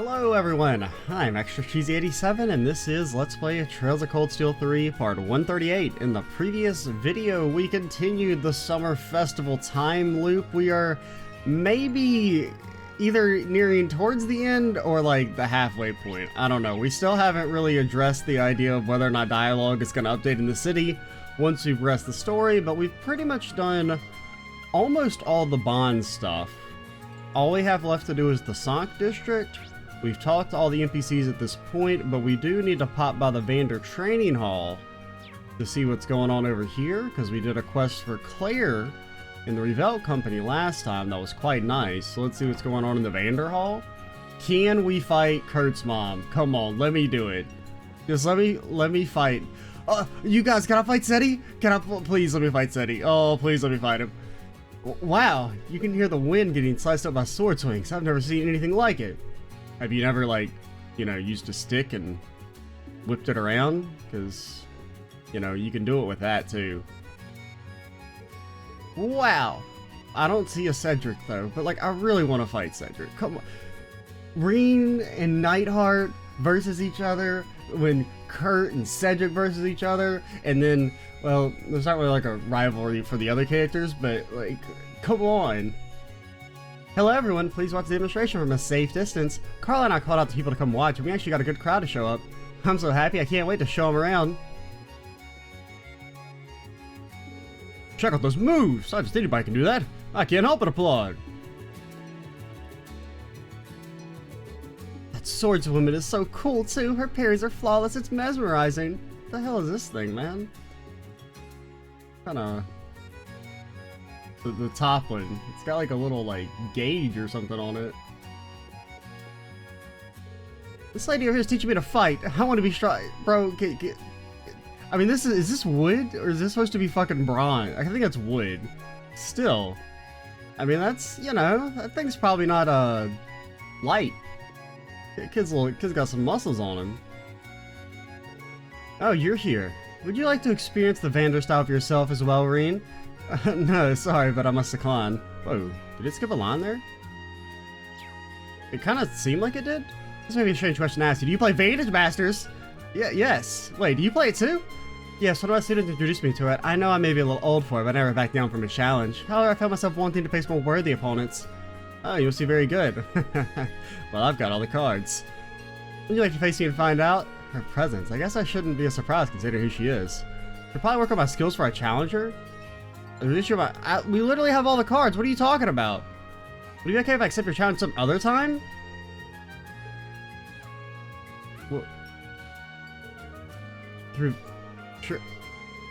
Hello everyone, I'm Extra Cheesy 87 and this is Let's Play Trails of Cold Steel 3 part 138. In the previous video we continued the summer festival time loop. We are maybe either nearing towards the end or like the halfway point. I don't know. We still haven't really addressed the idea of whether or not dialogue is going to update in the city once we progress the story, but we've pretty much done almost all the Bond stuff. All we have left to do is the Sonk district. We've talked to all the NPCs at this point, but we do need to pop by the Vander Training Hall to see what's going on over here, because we did a quest for Claire in the Revolt Company last time. That was quite nice. So let's see what's going on in the Vander Hall. Can we fight Kurt's mom? Come on, let me do it. Just let me fight. You guys, can I fight Seti? Please let me fight Seti. Oh, please let me fight him. Wow, you can hear the wind getting sliced up by sword swings. I've never seen anything like it. Have you never, like, you know, used a stick and whipped it around? Because, you know, you can do it with that, too. Wow. I don't see a Cedric, though. But, like, I really want to fight Cedric. Come on. Rean and Nightheart versus each other. When Kurt and Cedric versus each other. And then, well, there's not really, like, a rivalry for the other characters. But, like, come on. Hello everyone, please watch the demonstration from a safe distance. Carla and I called out to people to come watch, and we actually got a good crowd to show up. I'm so happy, I can't wait to show them around. Check out those moves! Not just anybody can do that. I can't help but applaud. That swordswoman is so cool too. Her parries are flawless, it's mesmerizing. What the hell is this thing, man? Kinda... The top one. It's got like a little like gauge or something on it. This lady over here is teaching me to fight. I want to be strong, bro. I mean, is this wood or is this supposed to be fucking bronze? I think that's wood. Still, I mean that's, you know, that thing's probably not light. Kid's got some muscles on him. Oh, you're here. Would you like to experience the Vander style for yourself as well, Rean? No, sorry, but I must decline. Whoa, did it skip a line there? It kind of seemed like it did. This may be a strange question to ask you. Do you play Vantage Masters? Yeah, yes. Wait, do you play it too? Yes, one of my students introduced me to it. I know I may be a little old for it, but I never backed down from a challenge. However, I found myself wanting to face more worthy opponents. Oh, you must be very good. Well, I've got all the cards. Would you like to face me and find out? Her presence. I guess I shouldn't be a surprise considering who she is. I'd probably work on my skills for a challenger. We literally have all the cards. What are you talking about? Would it be okay if I accept your challenge some other time? Well, sure.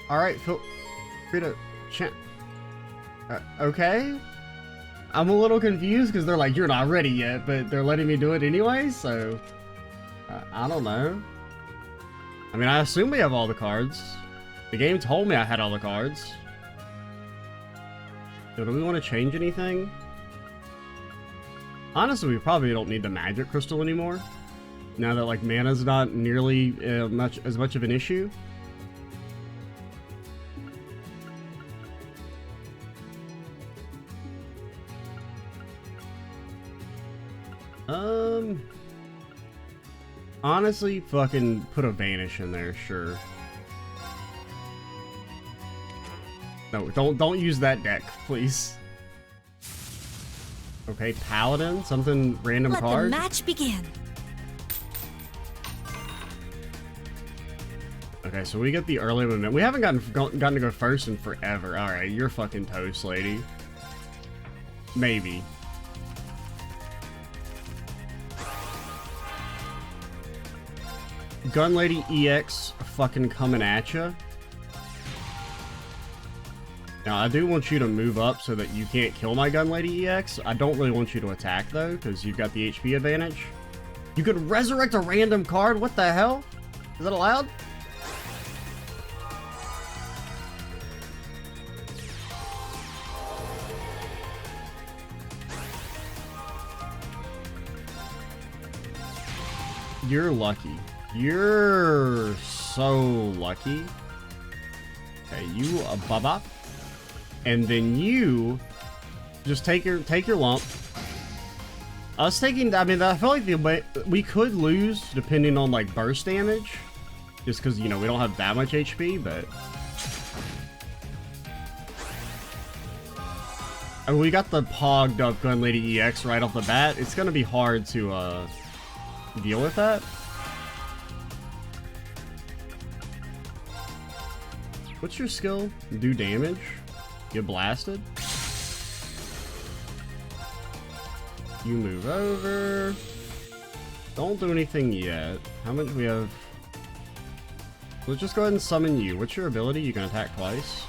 Alright, feel free to okay. I'm a little confused because they're like, you're not ready yet, but they're letting me do it anyway, so... I don't know. I mean, I assume we have all the cards. The game told me I had all the cards. So do we want to change anything? Honestly, we probably don't need the magic crystal anymore. Now that like mana's not nearly as much of an issue. Honestly, fucking put a vanish in there, sure. No, don't use that deck, please. Okay, Paladin, something random card. Let the match begin. Okay, so we get the early movement. We haven't gotten to go first in forever. All right, you're fucking toast, lady. Maybe. Gun Lady EX fucking coming at ya. Now, I do want you to move up so that you can't kill my Gun Lady EX. I don't really want you to attack, though, because you've got the HP advantage. You could resurrect a random card? What the hell? Is that allowed? You're lucky. You're so lucky. Okay, you a baba. And then you just take your lump. Us taking, I mean, I feel like we could lose depending on like burst damage, just because, you know, we don't have that much HP, but I mean, we got the pogged up Gun Lady EX right off the bat. It's gonna be hard to deal with that. What's your skill? Do damage? Get blasted? You move over. Don't do anything yet. How much we have? Let's just go ahead and summon you. What's your ability? You can attack twice.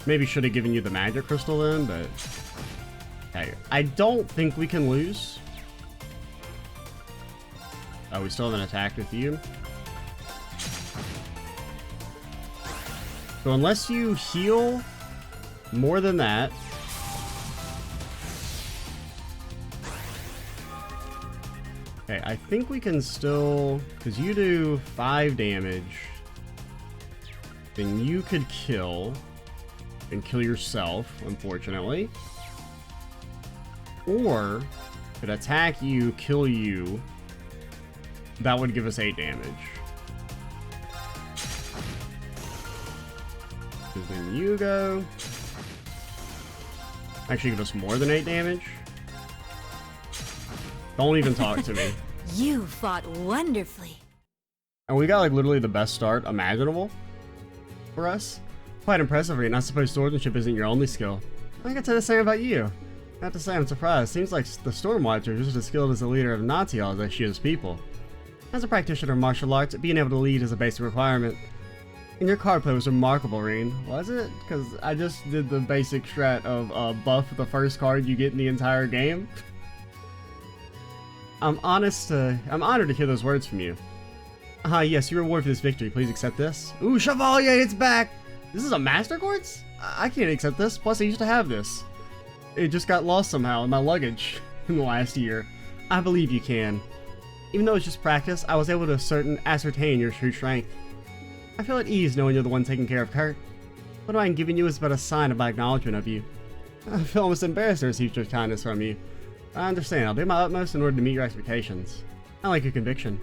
Maybe should have given you the magic crystal then, but hey, I don't think we can lose. Oh, we still haven't attacked with you. So unless you heal more than that, okay, I think we can still, because you do 5 damage, then you could kill and kill yourself, unfortunately. Or could attack you, kill you. That would give us 8 damage. Because then you go. Actually give us more than 8 damage. Don't even talk to me. You fought wonderfully. And we got like literally the best start imaginable for us. Quite impressive, Rean. I suppose swordsmanship isn't your only skill. I can say the same about you. I have to say I'm surprised. Seems like the Stormwatcher is just as skilled as a leader of Nautial as she is people. As a practitioner of martial arts, being able to lead is a basic requirement. And your card play was remarkable, Rean. Was it? Because I just did the basic strat of buff the first card you get in the entire game. I'm honored to hear those words from you. Yes, your reward for this victory. Please accept this. Ooh, Chevalier, it's back! This is a Master Quartz? I can't accept this. Plus, I used to have this. It just got lost somehow in my luggage in the last year. I believe you can. Even though it's just practice, I was able to ascertain your true strength. I feel at ease knowing you're the one taking care of Kurt. What I'm giving you is but a sign of my acknowledgement of you. I feel almost embarrassed to receive such kindness from you. I understand. I'll do my utmost in order to meet your expectations. I like your conviction.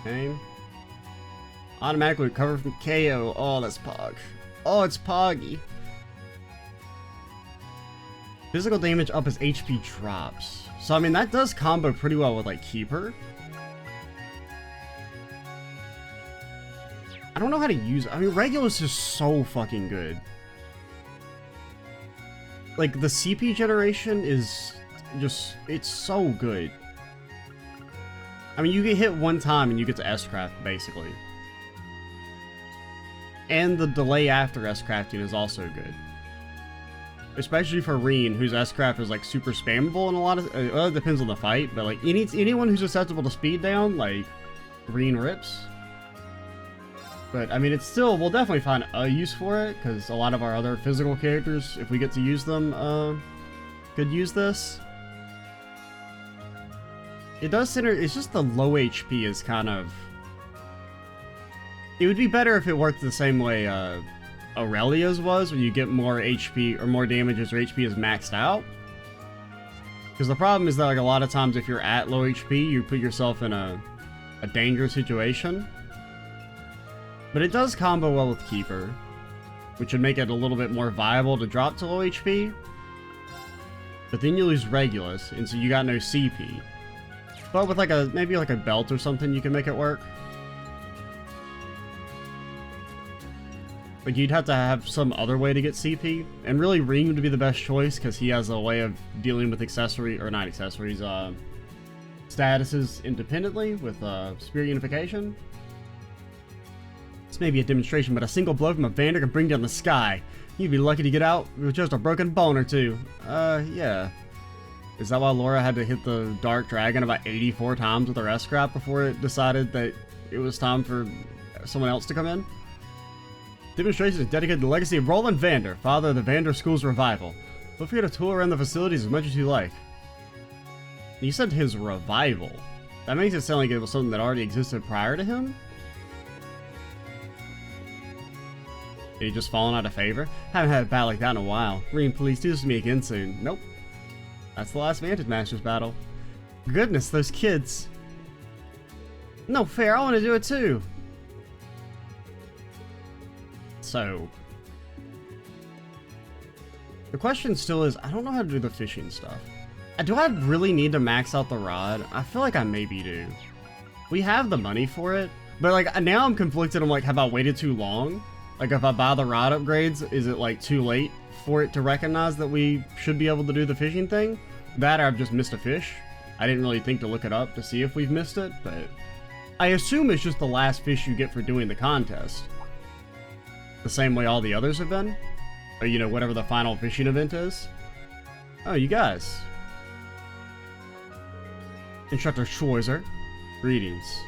Okay. Automatically recover from KO. Oh, that's Pog. Oh, it's Poggy. Physical damage up as HP drops. So, I mean, that does combo pretty well with, like, Keeper. I don't know how to use it. I mean, Regulus is so fucking good. Like, the CP generation is just, it's so good. I mean, you get hit one time and you get to S-Craft, basically. And the delay after S-Crafting is also good. Especially for Rean, whose S-Craft is, like, super spammable in a lot of... well, it depends on the fight, but, like, anyone who's susceptible to speed down, like, Rean rips. But, I mean, it's still... we'll definitely find a use for it, because a lot of our other physical characters, if we get to use them, could use this. It does center... it's just the low HP is kind of... it would be better if it worked the same way, Aurelia's was, when you get more HP or more damage as your HP is maxed out. Because the problem is that, like, a lot of times if you're at low HP, you put yourself in a dangerous situation. But it does combo well with Keeper, which would make it a little bit more viable to drop to low HP. But then you lose Regulus, and so you got no CP. But with like maybe like a belt or something, you can make it work. Like, you'd have to have some other way to get CP. And really, Rean would be the best choice, because he has a way of dealing with statuses independently with Spirit Unification. This may be a demonstration, but a single blow from a Vander can bring down the sky. You'd be lucky to get out with just a broken bone or two. Yeah. Is that why Laura had to hit the Dark Dragon about 84 times with her S-Crap before it decided that it was time for someone else to come in? Demonstration is dedicated to the legacy of Roland Vander, father of the Vander School's revival. Feel free to tour around the facilities as much as you like. You said his revival. That makes it sound like it was something that already existed prior to him? Are you just falling out of favor? Haven't had a battle like that in a while. Rean, please do this to me again soon. Nope. That's the last Vantage Masters battle. Goodness, those kids. No fair, I want to do it too. So, the question still is, I don't know how to do the fishing stuff. Do I really need to max out the rod? I feel like I maybe do. We have the money for it, but like now I'm conflicted. I'm like, have I waited too long? Like if I buy the rod upgrades, is it like too late for it to recognize that we should be able to do the fishing thing? That or I've just missed a fish. I didn't really think to look it up to see if we've missed it, but I assume it's just the last fish you get for doing the contest. The same way all the others have been. Or, you know, whatever the final fishing event is. Oh, you guys. Instructor Schwarzer. Greetings.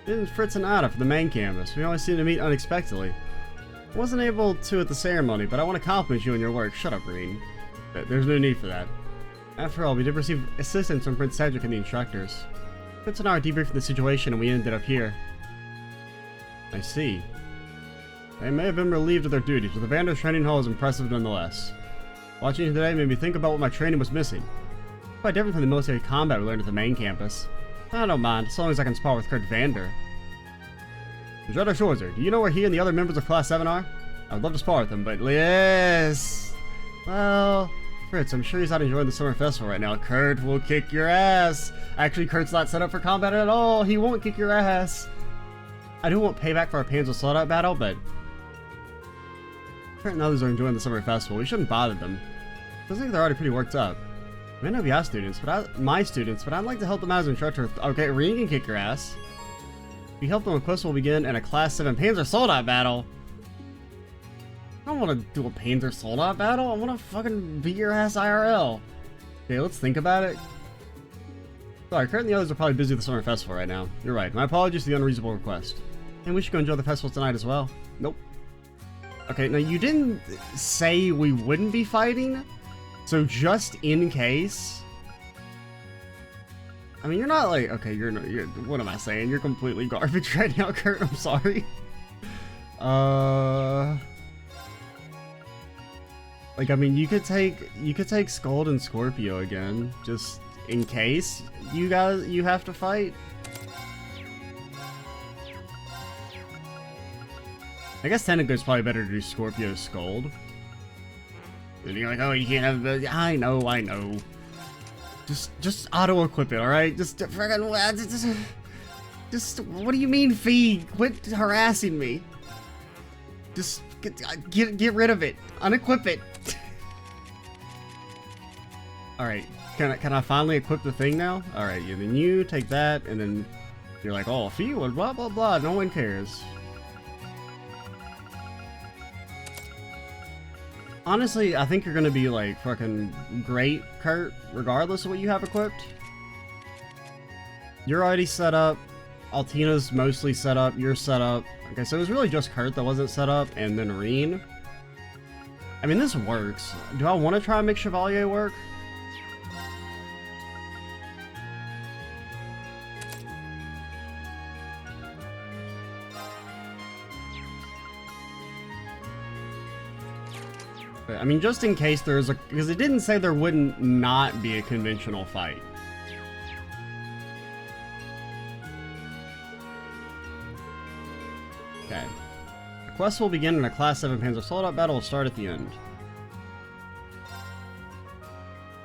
This is Fritz and Ada for the main campus. We always seem to meet unexpectedly. I wasn't able to at the ceremony, but I want to compliment you on your work. Shut up, Rean. There's no need for that. After all, we did receive assistance from Prince Cedric and the instructors. Fritz and I debriefed the situation and we ended up here. I see. They may have been relieved of their duties, but the Vantage training hall is impressive nonetheless. Watching you today made me think about what my training was missing. Quite different from the military combat we learned at the main campus. I don't mind, as long as I can spar with Kurt Vander. Instructor Schwarzer, do you know where he and the other members of Class 7 are? I would love to spar with them, but yes! Well, Fritz, I'm sure he's not enjoying the summer festival right now. Kurt will kick your ass! Actually, Kurt's not set up for combat at all! He won't kick your ass! I do want payback for our Panzer Soldat battle, but Kurt and others are enjoying the summer festival. We shouldn't bother them. Feels like they're already pretty worked up. May not be our students, but my students, but I'd like to help them out as an instructor. Okay, Rean can kick your ass. If you help them, a quest will begin in a Class 7 Panzer Soldat battle. I don't want to do a Panzer Soldat battle. I want to fucking beat your ass IRL. Okay, let's think about it. Sorry, Kurt and the others are probably busy with the summer festival right now. You're right. My apologies for the unreasonable request. And we should go enjoy the festival tonight as well. Nope. Okay, now you didn't say we wouldn't be fighting. So just in case, I mean, you're not like, okay, you're what am I saying? You're completely garbage right now, Kurt. I'm sorry. Like, I mean, you could take Skuld and Scorpio again, just in case you have to fight. I guess technically it's probably better to do Scorpio Skuld. And you're like, oh, you can't have the. I know. Just auto-equip it, alright? Just what do you mean, Fee? Quit harassing me. Just get rid of it. Unequip it. Alright, can I finally equip the thing now? Alright, and then you take that, and then you're like, oh, Fee, blah blah blah, no one cares. Honestly, I think you're gonna be like fucking great, Kurt, regardless of what you have equipped. You're already set up. Altina's mostly set up. You're set up. Okay, so it was really just Kurt that wasn't set up, and then Rean. I mean, this works. Do I want to try and make Chevalier work? I mean, just in case there's a... Because it didn't say there wouldn't not be a conventional fight. Okay. The quest will begin and a Class 7 Panzer Soldat battle will start at the end.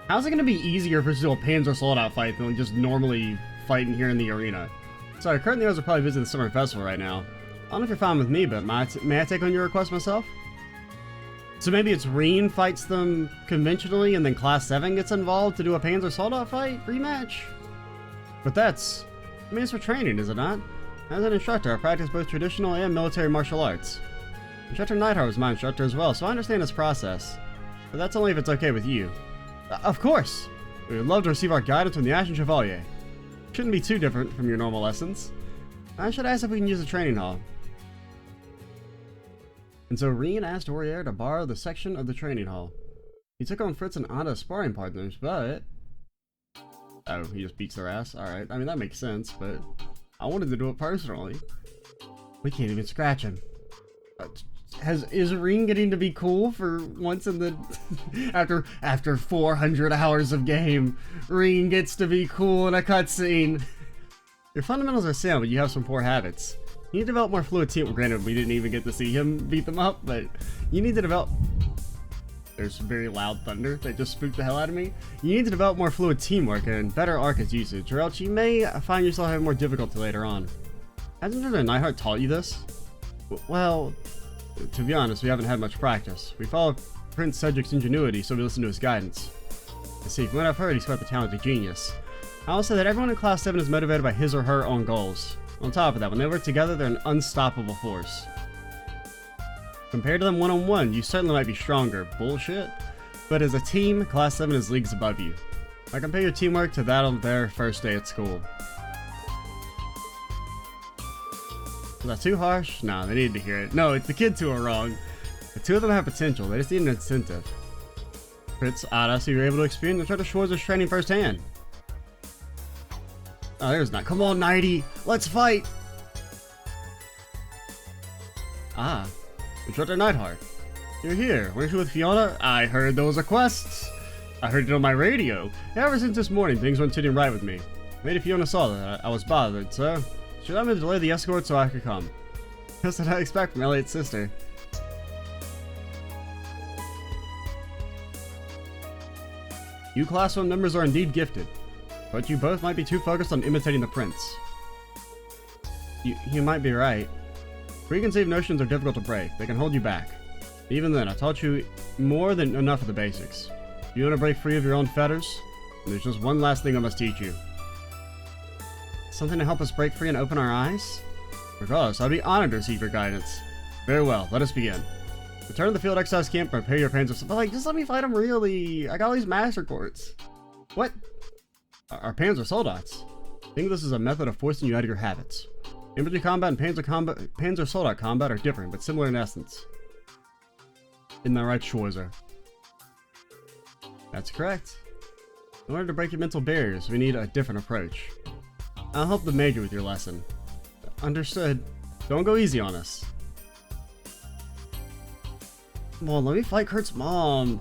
How's it going to be easier for us to do a Panzer Soldat fight than just normally fighting here in the arena? Sorry, Kurt and the others are probably busy at the Summer Festival right now. I don't know if you're fine with me, but may I take on your request myself? So maybe it's Rean fights them conventionally and then Class 7 gets involved to do a Panzer Soldat fight rematch? But that's... I mean, it's for training, is it not? As an instructor, I practice both traditional and military martial arts. Instructor Neidhart was my instructor as well, so I understand this process. But that's only if it's okay with you. Of course! We would love to receive our guidance from the Ashen Chevalier. Shouldn't be too different from your normal lessons. I should ask if we can use the training hall. And so Rean asked Aurier to borrow the section of the training hall. He took on Fritz and Ada as sparring partners, but... Oh, he just beats their ass? Alright, I mean that makes sense, but... I wanted to do it personally. We can't even scratch him. Is Rean getting to be cool for once in the after 400 hours of game? Rean gets to be cool in a cutscene. Your fundamentals are sound, but you have some poor habits. You need to develop more fluid teamwork. Granted, we didn't even get to see him beat them up, but you need to develop. There's very loud thunder that just spooked the hell out of me. You need to develop more fluid teamwork and better Arcus usage, or else you may find yourself having more difficulty later on. Hasn't Nightheart taught you this? Well, to be honest, we haven't had much practice. We follow Prince Cedric's ingenuity, so we listen to his guidance. You see, from what I've heard, he's quite the talented genius. I will say that everyone in Class 7 is motivated by his or her own goals. On top of that, when they work together, they're an unstoppable force. Compared to them one-on-one, you certainly might be stronger. Bullshit. But as a team, Class 7 is leagues above you. I compare your teamwork to that on their first day at school. Was that too harsh? No, they needed to hear it. No, it's the kids who are wrong. The two of them have potential, they just need an incentive. Fritz, Ada, so you're able to experience Instructor Schwarzer's training firsthand. Oh, there's not. Come on, Nighty! Let's fight! Ah, Instructor Nightheart. You're here. Weren't you with Fiona? I heard those requests. I heard it on my radio. Ever since this morning, things weren't sitting right with me. Maybe Fiona saw that. I was bothered, so should I delay the escort so I could come? That's what I expect from Elliot's sister. You Class 1 members are indeed gifted, but you both might be too focused on imitating the prince. You might be right. Preconceived notions are difficult to break. They can hold you back. Even then, I taught you more than enough of the basics. You want to break free of your own fetters? And there's just one last thing I must teach you. Something to help us break free and open our eyes? Regardless, I'd be honored to receive your guidance. Very well, let us begin. Return to the field exercise camp and prepare your Panzer... But like, just let me fight them really. I got all these master quartz. What? Our Panzer Soldats? I think this is a method of forcing you out of your habits. Infantry combat and Panzer Soldat combat are different, but similar in essence. Isn't that right, Schwarzer? That's correct. In order to break your mental barriers, we need a different approach. I'll help the Major with your lesson. Understood. Don't go easy on us. Come on, let me fight Kurt's mom.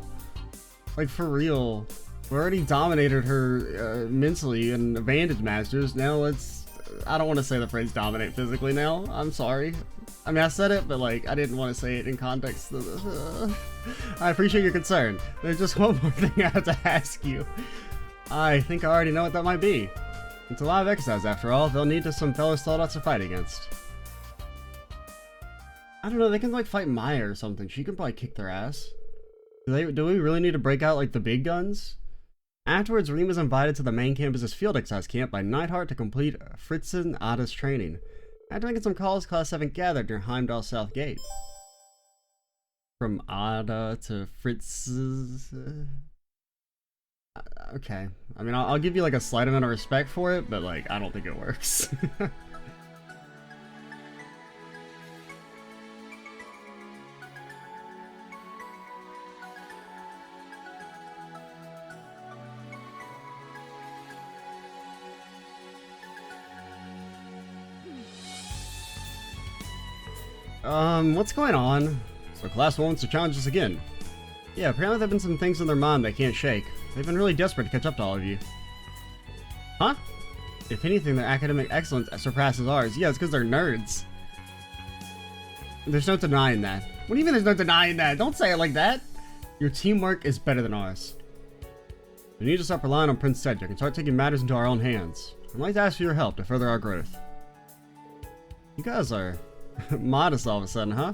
Like, for real. We already dominated her mentally in Vantage Masters. Now let's... I don't want to say the phrase dominate physically now. I'm sorry. I mean, I said it, but like, I didn't want to say it in context. I appreciate your concern. There's just one more thing I have to ask you. I think I already know what that might be. It's a lot of exercise, after all. They'll need some fellow Soldats to fight against. I don't know, they can like fight Maya or something. She can probably kick their ass. Do we really need to break out like the big guns? Afterwards, Rean was invited to the main campus's field exercise camp by Nightheart to complete Fritz and Ada's training. After making some calls, Class 7 gathered near Heimdall South Gate. From Ada to Fritz's... okay. I mean, I'll give you like a slight amount of respect for it, but like, I don't think it works. What's going on? So Class 1 wants to challenge us again. Yeah, apparently there have been some things in their mind they can't shake. They've been really desperate to catch up to all of you. Huh? If anything, their academic excellence surpasses ours. Yeah, it's because they're nerds. There's no denying that. What do you mean there's no denying that? Don't say it like that! Your teamwork is better than ours. We need to stop relying on Prince Cedric and start taking matters into our own hands. I'd like to ask for your help to further our growth. You guys are... modest all of a sudden, huh?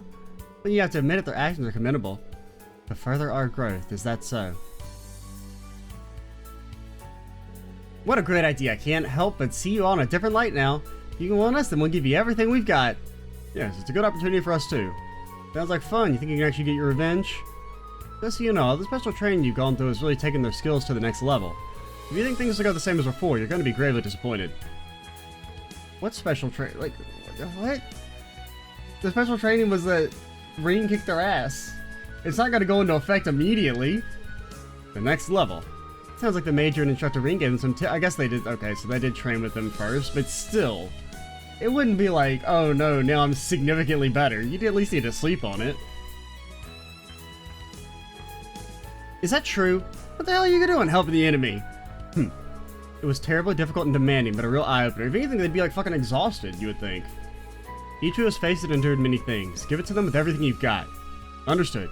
But you have to admit it, their actions are commendable. To further our growth, is that so? What a great idea. I can't help but see you all in a different light now. You can want us, then we'll give you everything we've got. Yes, it's a good opportunity for us too. Sounds like fun. You think you can actually get your revenge? Just so you know, the special training you've gone through has really taken their skills to the next level. If you think things will go the same as before, you're going to be gravely disappointed. What special training? Like, what? The special training was that Rean kicked their ass. It's not going to go into effect immediately. The next level. Sounds like the Major and Instructor Rean gave them some I guess they did. Okay, so they did train with them first, but still. It wouldn't be like, oh no, now I'm significantly better. You'd at least need to sleep on it. Is that true? What the hell are you doing helping the enemy? It was terribly difficult and demanding, but a real eye-opener. If anything, they'd be like fucking exhausted, you would think. Each who has faced and endured many things. Give it to them with everything you've got. Understood.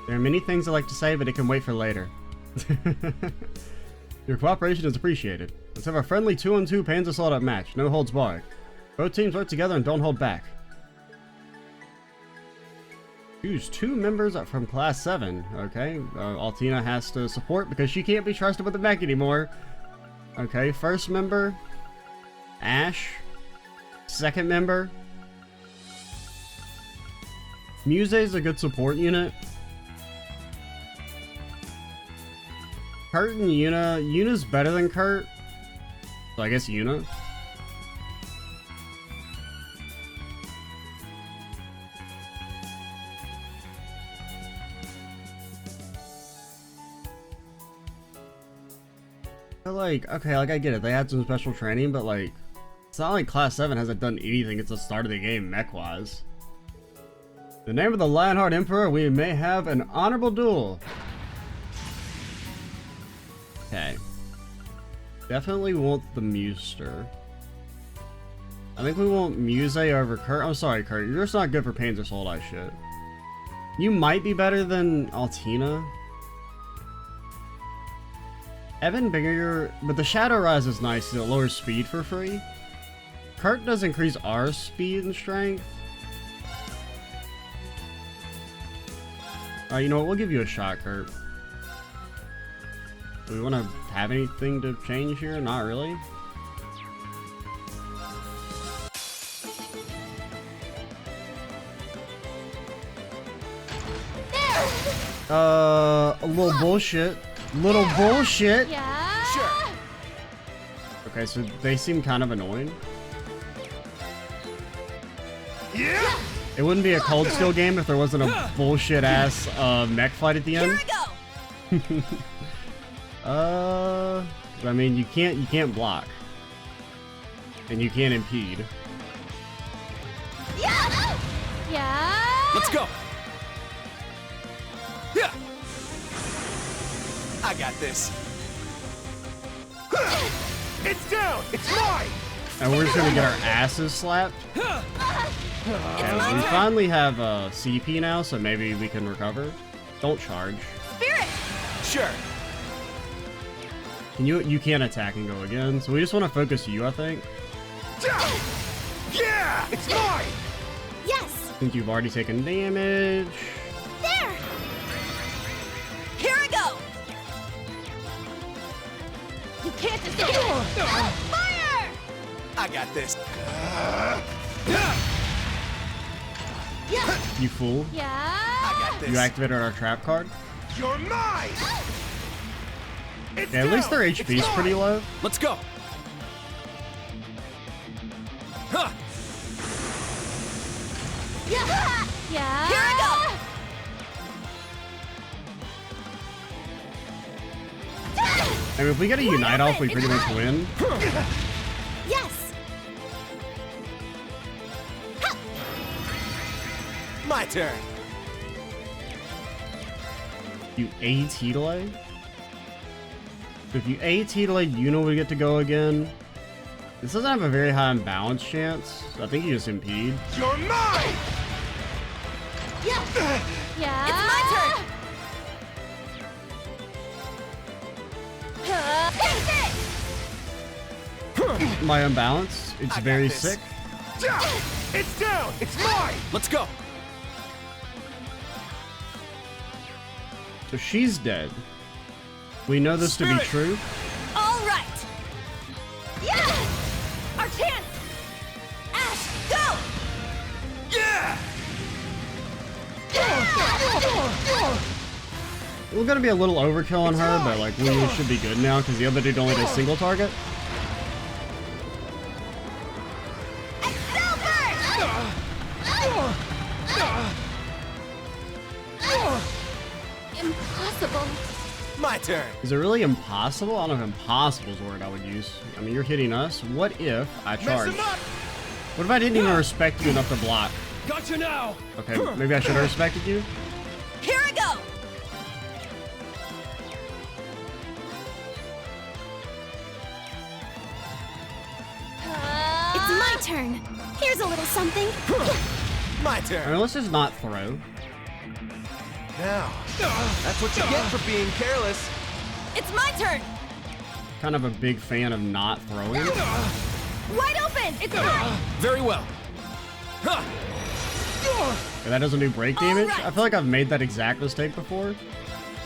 There are many things I like to say, but it can wait for later. Your cooperation is appreciated. Let's have a friendly 2-on-2 Panzer Assault match. No holds barred. Both teams work together and don't hold back. Choose 2 members from Class 7. Okay, Altina has to support because she can't be trusted with the mech anymore. Okay, first member, Ash. Second member, Muse is a good support unit. Kurt and Yuna. Yuna's better than Kurt, so I guess Yuna. Like, okay, like I get it, they had some special training, but like, it's not like Class 7 hasn't done anything at the start of the game mech-wise. The name of the Lionheart Emperor, we may have an honorable duel. Okay. Definitely want the Muster. I think we want Muse over Kurt. I'm sorry, Kurt, you're just not good for Panzer Soldai shit. You might be better than Altina. Evan bigger, but the Shadow Rise is nice because it lowers speed for free. Kurt does increase our speed and strength. Alright, you know what? We'll give you a shot, Kurt. Do we want to have anything to change here? Not really. A little bullshit. Little bullshit. Yeah. Sure. Okay, so they seem kind of annoying. Yeah. It wouldn't be a Cold Steel game if there wasn't a bullshit ass mech fight at the end. Here we go. I mean, you can't block, and you can't impede. Yeah. Yeah. Let's go. Yeah. I got this. It's down. It's mine. And we're just gonna get our asses slapped. And we finally have CP now, so maybe we can recover. Don't charge. Spirit. Sure. Can you can't attack and go again, so we just want to focus you, I think. Yeah, it's mine. Yes. Since you've already taken damage. There. Here I go. You can't escape. Fire. I got this. Yeah. You fool. Yeah. I got this. You activated our trap card. You're mine. It's Yeah, at least their down. HP is It's pretty mine. low. Let's go. Huh. Yeah. Yeah. Here I go. I mean, if we get a Unite off, we pretty much win. Yes. My turn. You AT delay? So if you AT delay, Yuna would get to go again. This doesn't have a very high imbalance chance. So I think you just impede. You're mine. Yeah. Yeah. It's my turn. Take it. My imbalance, it's I got very this. sick. It's down. It's mine. Let's go. So she's dead. We know this to be Spirit. true. All right. Yeah. Our chance. Ash, go. Yeah. We're gonna be a little overkill on her, but like we should be good now because the other dude only does single target. Impossible. My turn. Is it really impossible? I don't know if impossible is the word I would use. I mean, you're hitting us. What if I Mess charge? him up. What if I didn't even respect you enough to block? Gotcha now. Okay, maybe I should have respected you. Here I go. It's my turn. Here's a little something. My I turn. mean, let's just not throw. Now, that's what you get for being careless. It's my turn. Kind of a big fan of not throwing. Wide open. It's mine. Very well. Huh. That doesn't do break damage. Alright. I feel like I've made that exact mistake before.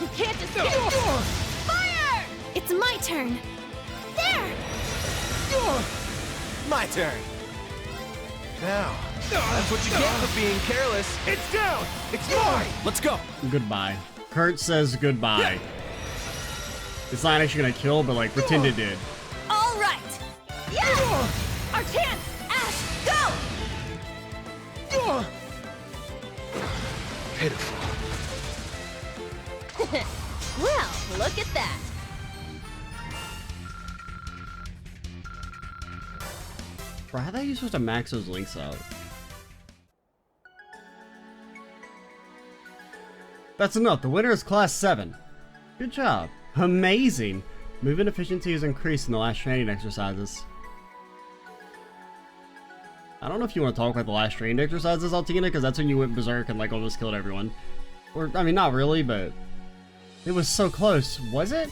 You can't escape. Fire. It's my turn. There. My turn. Now, that's what you get for being careless. It's down. It's mine. Let's go. Goodbye. Kurt says goodbye. It's not actually gonna kill, but like pretend it did. All right. Yeah. Our chance. Ash, go. Pitiful. Well, look at that. Bro, how are you supposed to max those links out? That's enough. The winner is Class 7. Good job. Amazing. Movement efficiency is increased in the last training exercises. I don't know if you want to talk about the last training exercises, Altina, because that's when you went berserk and like almost killed everyone. Or, I mean, not really, but it was so close. Was it?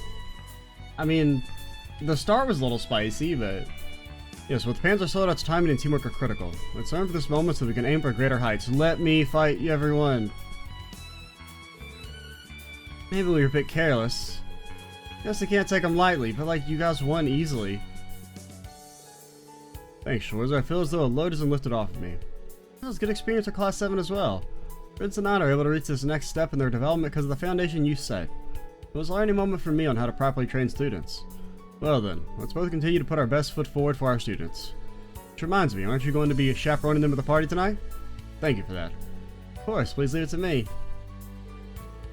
I mean, the start was a little spicy, but yes, with Panzer Soldat's timing and teamwork are critical. Let's learn for this moment so we can aim for greater heights. Let me fight you, everyone. Maybe we were a bit careless. Guess I can't take them lightly, but like you guys won easily. Thanks, Shores. I feel as though a load isn't lifted off of me. That was good experience for Class 7 as well. Prince and I are able to reach this next step in their development because of the foundation you set. It was a learning moment for me on how to properly train students. Well then, let's both continue to put our best foot forward for our students. Which reminds me, aren't you going to be chaperoning them at the party tonight? Thank you for that. Of course, please leave it to me.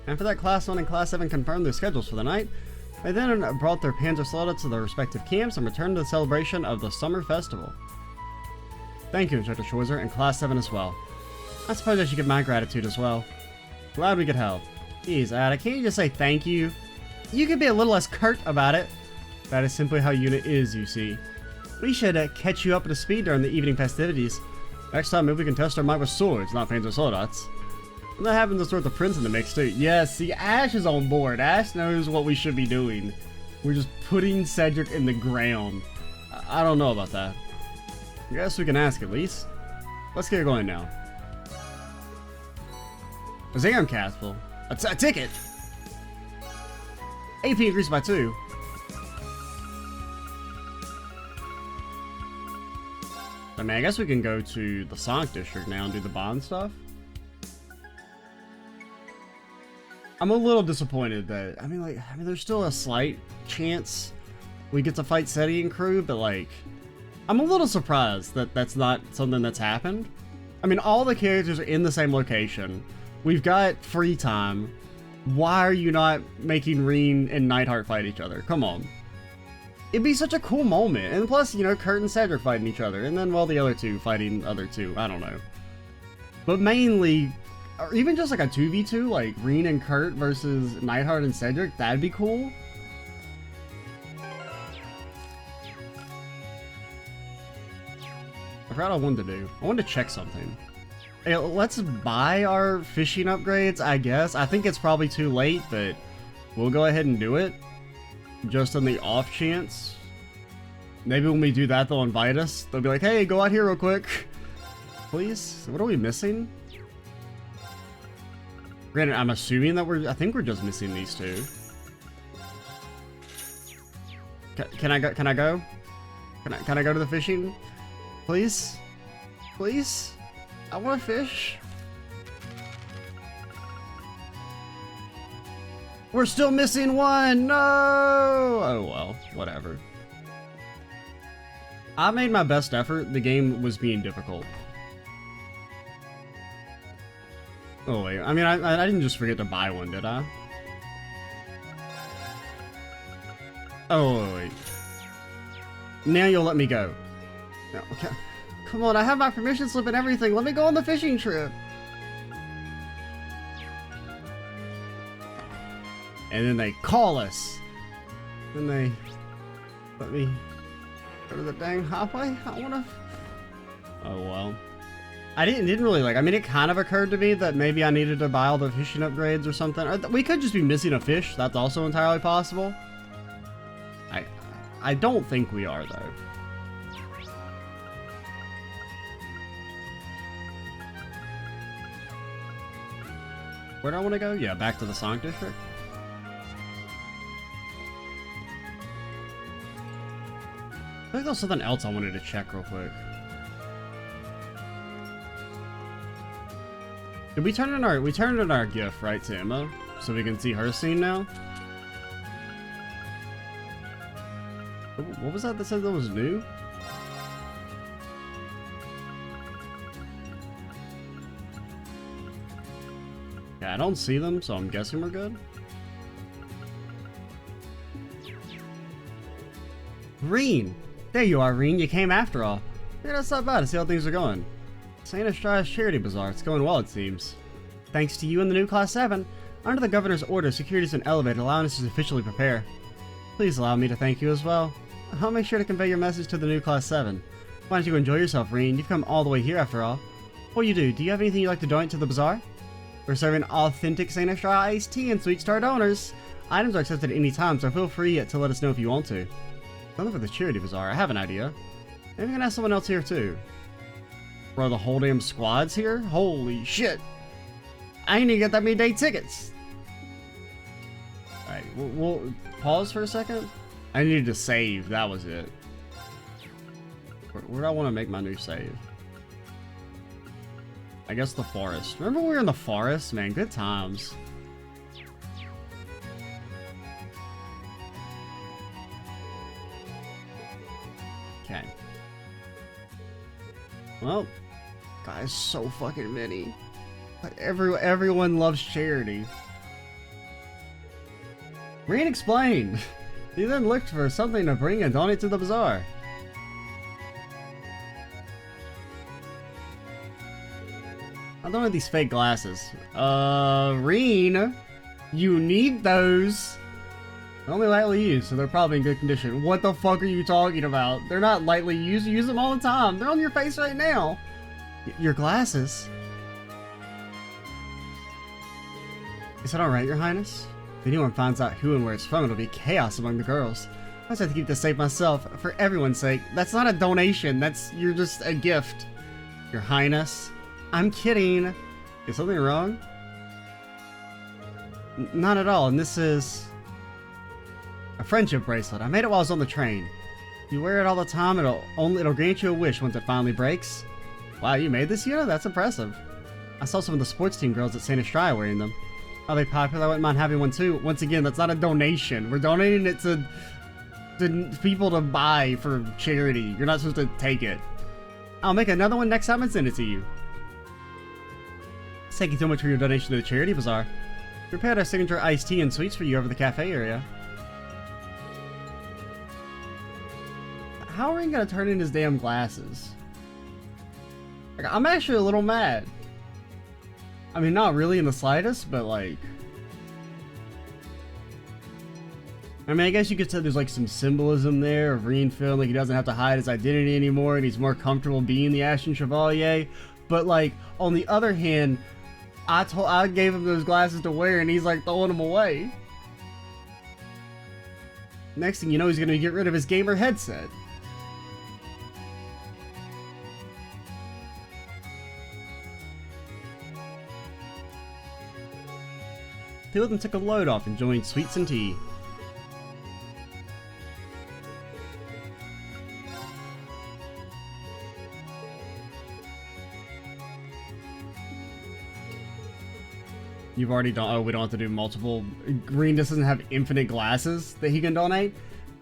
After that, Class 1 and Class 7 confirmed their schedules for the night. They then brought their Panzer Soldates to their respective camps and returned to the celebration of the Summer Festival. Thank you, Instructor Schwarzer, and Class 7 as well. I suppose I should give my gratitude as well. Glad we could help. Jeez, Ada, can't you just say thank you? You could be a little less curt about it. That is simply how UNIT is, you see. We should catch you up to speed during the evening festivities. Next time, maybe we can test our might with swords, not Panzer Soldats. And that happens to throw the Prince in the mix too. Yes, see, Ash is on board. Ash knows what we should be doing. We're just putting Cedric in the ground. I don't know about that. I guess we can ask at least. Let's get going now. Bazaar Castle. A ticket! AP increased by 2. I mean, I guess we can go to the Sonic District now and do the bond stuff. I'm a little disappointed that, I mean, there's still a slight chance we get to fight SETI and crew, but like, I'm a little surprised that that's not something that's happened. I mean, all the characters are in the same location. We've got free time. Why are you not making Rean and Neidhart fight each other? Come on. It'd be such a cool moment. And plus, you know, Kurt and Cedric fighting each other. And then, well, the other two fighting other two. I don't know. But mainly, or even just like a 2v2, like Rean and Kurt versus Neidhart and Cedric, that'd be cool. I forgot what I wanted to do. I wanted to check something. Hey, let's buy our fishing upgrades, I guess. I think it's probably too late, but we'll go ahead and do it. Just on the off chance. Maybe when we do that, they'll invite us. They'll be like, hey, go out here real quick. Please? What are we missing? Granted, I'm assuming that I think we're just missing these two. Can I go? Can I go? Can I go to the fishing? Please? Please? I want to fish. We're still missing one! No! Oh well, whatever. I made my best effort. The game was being difficult. Oh wait, I mean, I didn't just forget to buy one, did I? Oh wait. Now you'll let me go. No, okay. Come on, I have my permission slip and everything. Let me go on the fishing trip. And then they call us. Then they let me go to the dang highway. I wanna. Oh well. I didn't really like. I mean, it kind of occurred to me that maybe I needed to buy all the fishing upgrades or something. Or we could just be missing a fish. That's also entirely possible. I don't think we are though. Where do I want to go? Yeah, back to the Sonic District. I think there was something else I wanted to check real quick. Did we turn in our gift, right, to Emma? So we can see her scene now? What was that said that was new? Yeah, I don't see them, so I'm guessing we're good. Rean! There you are, Rean. You came after all. Yeah, that's not bad to see how things are going. St. Estrada's charity bazaar. It's going well, it seems. Thanks to you and the new Class 7, under the Governor's order, security's been elevated, allowing us to officially prepare. Please allow me to thank you as well. I'll make sure to convey your message to the new Class 7. Why don't you enjoy yourself, Rean? You've come all the way here after all. What do? Do you have anything you'd like to donate to the bazaar? We're serving authentic St. Estrada iced tea and sweet star donors. Items are accepted at any time, so feel free to let us know if you want to. Something for the charity bazaar. I have an idea. Maybe we can ask someone else here too. Bro, the whole damn squad's here? Holy shit. I ain't even get that many day tickets. Alright, we'll pause for a second. I needed to save. That was it. Where do I want to make my new save? I guess the forest. Remember we were in the forest? Man, good times. Okay. Well, guys, so fucking many. Like everyone loves charity. Rean explained. He then looked for something to bring and donate to the bazaar. I don't have these fake glasses. Rean, you need those. They're only lightly used, so they're probably in good condition. What the fuck are you talking about? They're not lightly used. You use them all the time. They're on your face right now. Your glasses? Is that alright, Your Highness? If anyone finds out who and where it's from, it'll be chaos among the girls. I just have to keep this safe myself, for everyone's sake. That's not a donation. You're just a gift. Your Highness. I'm kidding. Is something wrong? Not at all, and this is a friendship bracelet. I made it while I was on the train. If you wear it all the time, it'll grant you a wish once it finally breaks. Wow, you made this, Yuna? That's impressive. I saw some of the sports team girls at St. Estrada wearing them. Are they popular? I wouldn't mind having one too. Once again, that's not a donation. We're donating it to people to buy for charity. You're not supposed to take it. I'll make another one next time and send it to you. Thank you so much for your donation to the charity bazaar. We prepared our signature iced tea and sweets for you over the cafe area. How are we gonna turn in his damn glasses? Like, I'm actually a little mad. I mean, not really in the slightest, but like... I mean, I guess you could say there's like some symbolism there of Rean feeling like he doesn't have to hide his identity anymore and he's more comfortable being the Ashen Chevalier. But like, on the other hand, I gave him those glasses to wear and he's like throwing them away. Next thing you know, he's gonna get rid of his gamer headset. Two of them took a load off, enjoying sweets and tea. You've already done. Oh, we don't have to do multiple. Green just doesn't have infinite glasses that he can donate.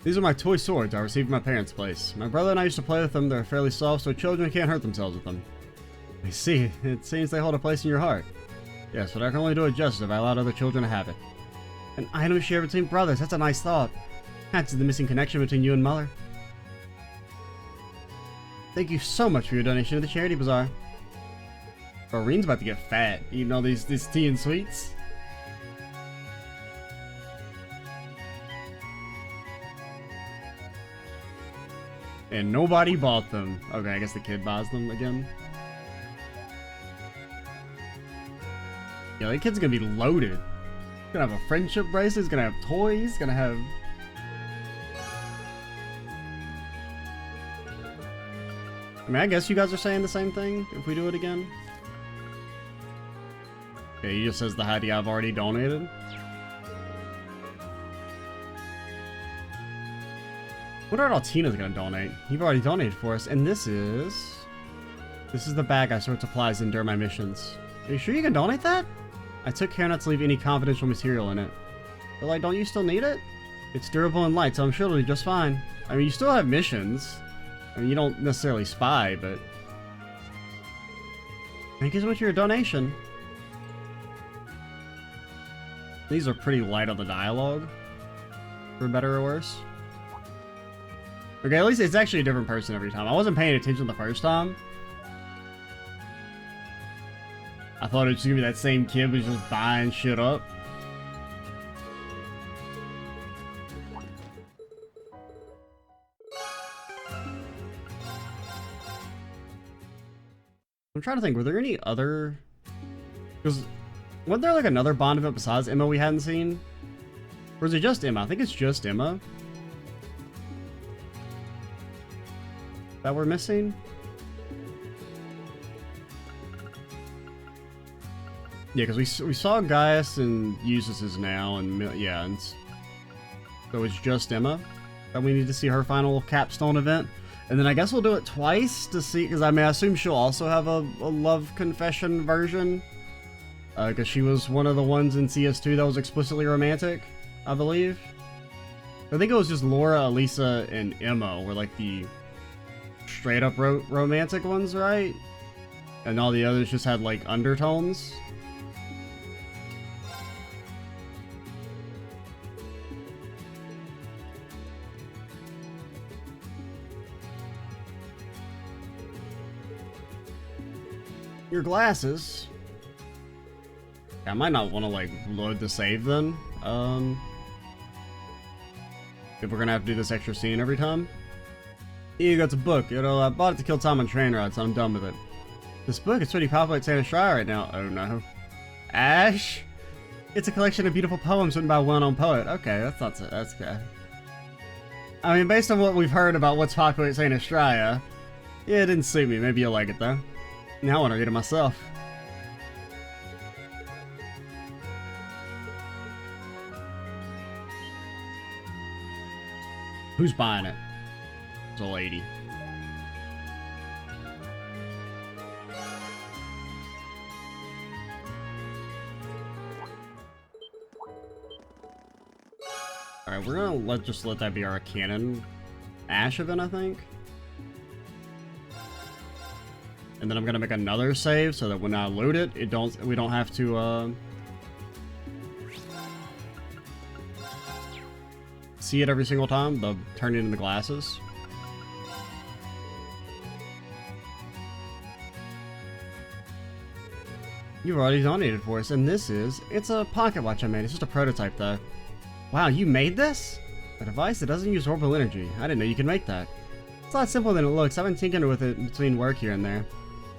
These are my toy swords I received from my parents' place. My brother and I used to play with them. They're fairly soft, so children can't hurt themselves with them. I see. It seems they hold a place in your heart. Yes, but I can only do it justice if I allowed other children to have it. An item shared between brothers. That's a nice thought. That's the missing connection between you and Muller. Thank you so much for your donation to the charity bazaar. Bro, Rean's about to get fat eating all these tea and sweets. And nobody bought them. Okay, I guess the kid buys them again. Yeah, that kid's gonna be loaded. He's gonna have a friendship bracelet, he's gonna have toys, he's gonna have... I mean, I guess you guys are saying the same thing if we do it again. Yeah, he just says the Hattie I've already donated. What are all Tina's gonna donate? You've already donated for us, and this is the bag I store supplies in during my missions. Are you sure you can donate that? I took care not to leave any confidential material in it. But like, don't you still need it? It's durable and light, so I'm sure it'll be just fine. I mean, you still have missions. I mean, you don't necessarily spy, but... Thank you so much for your donation. These are pretty light on the dialogue. For better or worse. Okay, at least it's actually a different person every time. I wasn't paying attention the first time. I thought it was gonna be that same kid who's just buying shit up. I'm trying to think, were there any other... Because, wasn't there like another Bond event besides Emma we hadn't seen? Or is it just Emma? I think it's just Emma that we're missing. Yeah, because we saw Gaius and Eustace's now, and yeah, and so it's just Emma that we need to see her final capstone event. And then I guess we'll do it twice to see, because I mean, I assume she'll also have a love confession version. Because she was one of the ones in CS2 that was explicitly romantic, I believe. I think it was just Laura, Elisa, and Emma were like the straight up romantic ones, right? And all the others just had like undertones. Your glasses. I might not want to like load the save then. If we're gonna have to do this extra scene every time. You got a book. I bought it to kill time on train rides, so I'm done with it. This book is pretty popular at Santa Shire right now. Oh no. Ash? It's a collection of beautiful poems written by a well-known poet. Okay, that's not so, that's okay. I mean, based on what we've heard about what's popular at Santa Estrella, yeah, it didn't suit me. Maybe you'll like it though. Now I want to read it myself. Who's buying it? It's a lady. Alright, we're gonna just let that be our canon Ash event, I think. And then I'm gonna make another save so that when I load it, we don't have to see it every single time, the turn it into glasses. You've already donated for us, and it's a pocket watch I made. It's just a prototype though. Wow, you made this? A device that doesn't use orbital energy. I didn't know you could make that. It's a lot simpler than it looks. I've been tinkering with it between work here and there.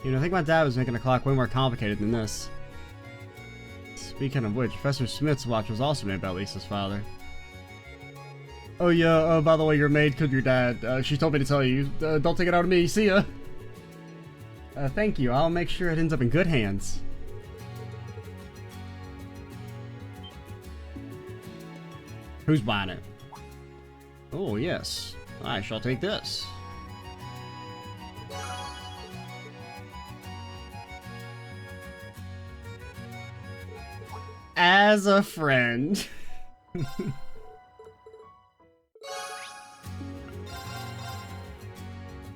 You know, I think my dad was making a clock way more complicated than this. Speaking of which, Professor Smith's watch was also made by Lisa's father. Oh yeah, by the way, your maid killed your dad. She told me to tell you. Don't take it out of me. See ya. Thank you. I'll make sure it ends up in good hands. Who's buying it? Oh yes. I shall take this. As a friend.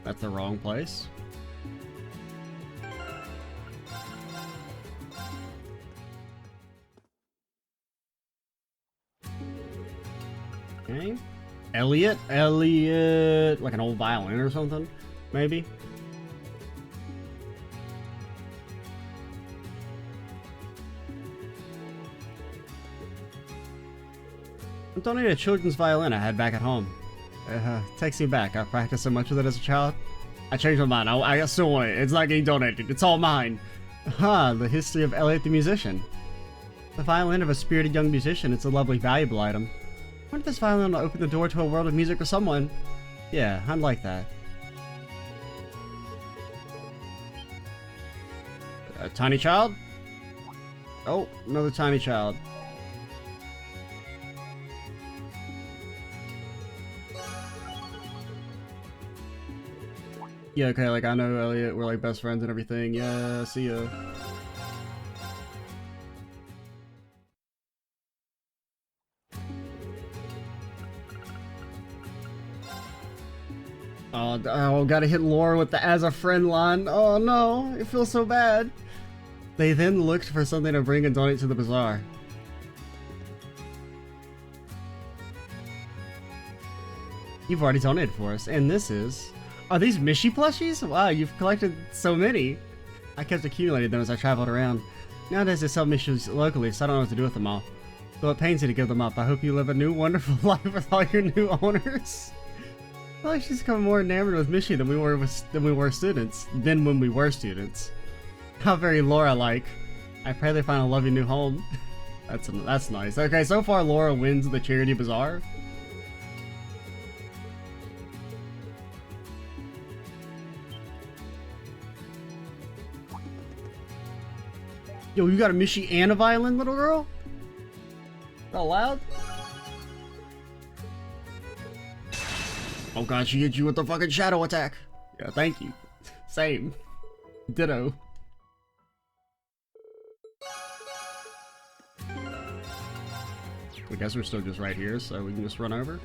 That's the wrong place. Okay. Elliot, like an old violin or something. maybe? I donated a children's violin I had back at home. Takes me back. I practiced so much with it as a child. I changed my mind. I still want it. It's not getting donated. It's all mine. The history of Elliot the musician. The violin of a spirited young musician. It's a lovely, valuable item. I wonder if this violin will open the door to a world of music for someone. Yeah, I'd like that. A tiny child? Oh, another tiny child. Yeah, okay, like, I know Elliot, we're like best friends and everything. Yeah, see ya. Oh, gotta hit Laura with the as a friend line. Oh no, it feels so bad. They then looked for something to bring and donate to the bazaar. You've already donated for us, and this is... Are these Mishy plushies? Wow, you've collected so many. I kept accumulating them as I traveled around. Nowadays they sell Mishies locally, so I don't know what to do with them all. Though it pains you to give them up, I hope you live a new wonderful life with all your new owners. I feel like she's become more enamored with Mishy than we were students. Than when we were students. How very Laura-like. I pray they find a lovely new home. That's nice. Okay, so far Laura wins the charity bazaar. Yo, you got a Mishy and a violin, little girl? Is that loud? Oh god, she hit you with the fucking shadow attack. Yeah, thank you. Same. Ditto. I guess we're still just right here, so we can just run over.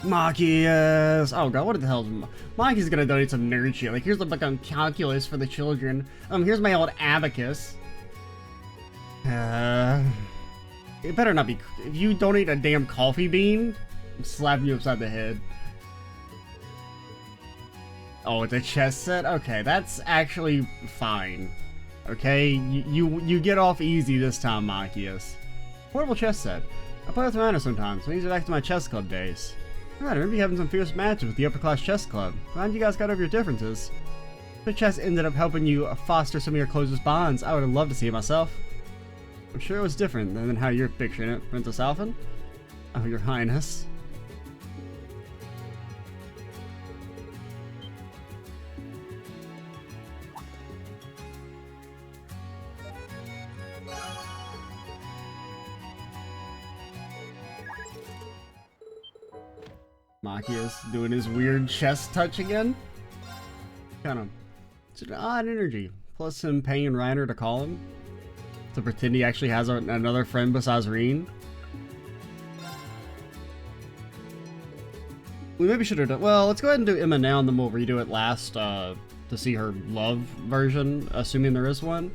Maki, yes! Oh god, what the hell is Maki's gonna donate some nerd shit. Like, here's the book on calculus for the children. Here's my old abacus. It better not be... If you donate a damn coffee bean, I'm slapping you upside the head. Oh, it's a chess set? Okay, that's actually fine. Okay, you get off easy this time, Machias. Portable chess set. I play with Miranda sometimes. I use it back to my chess club days. Right, I remember you having some fierce matches with the upper class chess club. Glad you guys got over your differences. The chess ended up helping you foster some of your closest bonds. I would have loved to see it myself. I'm sure it was different than how you're picturing it, Princess Alphen. Oh, your highness. Maki is doing his weird chest touch again. Kind of, it's an odd energy. Plus him paying Reiner to call him. To pretend he actually has another friend besides Rean. We maybe should have done, well, let's go ahead and do Emma now and then we'll redo it last to see her love version, assuming there is one.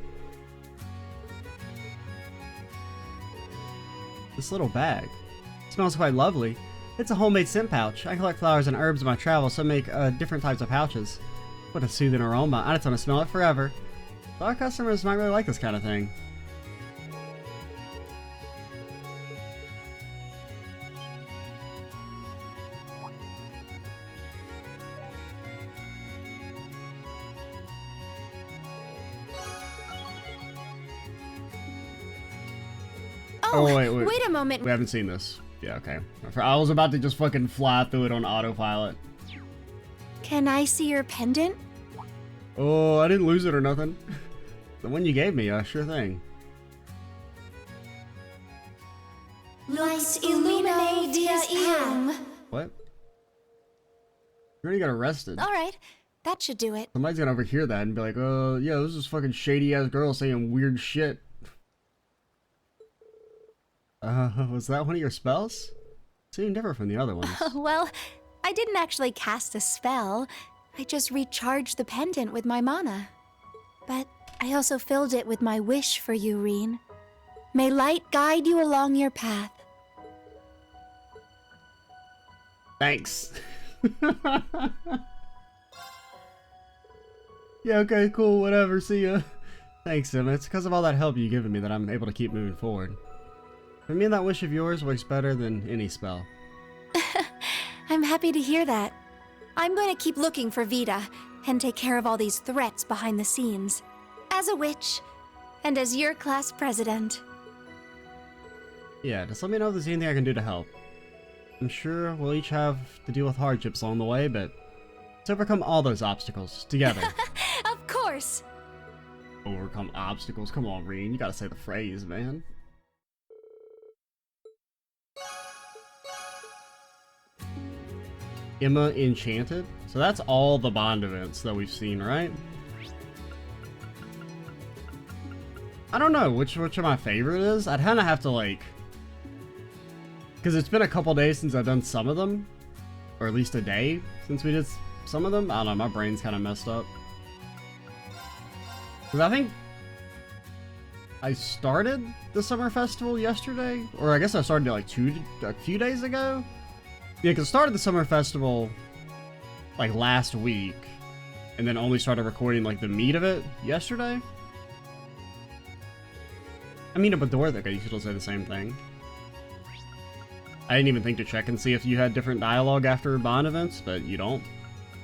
This little bag. It smells quite lovely. It's a homemade scent pouch. I collect flowers and herbs in my travels, so I make different types of pouches. What a soothing aroma. I just want to smell it forever. So our customers might really like this kind of thing. Oh, wait a moment. We haven't seen this. Yeah, okay. I was about to just fucking fly through it on autopilot. Can I see your pendant? Oh, I didn't lose it or nothing. The one you gave me, sure thing. Lux illumine dies eum. What? You already got arrested. Alright, that should do it. Somebody's gonna overhear that and be like, yeah, this is fucking shady ass girl saying weird shit. Was that one of your spells? Seemed different from the other ones. Well, I didn't actually cast a spell. I just recharged the pendant with my mana. But I also filled it with my wish for you, Rean. May light guide you along your path. Thanks. Yeah, okay, cool, whatever, see ya. Thanks, Emma. It's because of all that help you've given me that I'm able to keep moving forward. For me, that wish of yours works better than any spell. I'm happy to hear that. I'm going to keep looking for Vita and take care of all these threats behind the scenes. As a witch, and as your class president. Yeah, just let me know if there's anything I can do to help. I'm sure we'll each have to deal with hardships along the way, but let's overcome all those obstacles together. Of course! Overcome obstacles? Come on, Rean, you gotta say the phrase, man. Emma Enchanted? So that's all the Bond events that we've seen, right? I don't know which of my favorite is. I'd kinda have to like... Because it's been a couple days since I've done some of them. Or at least a day since we did some of them. I don't know, my brain's kinda messed up. Because I think... I started the summer festival yesterday? Or I guess I started it like a few days ago? Yeah, because I started the summer festival like last week, and then only started recording like the meat of it yesterday. I mean, but Dorthic, I used to say the same thing. I didn't even think to check and see if you had different dialogue after Bond events, but you don't.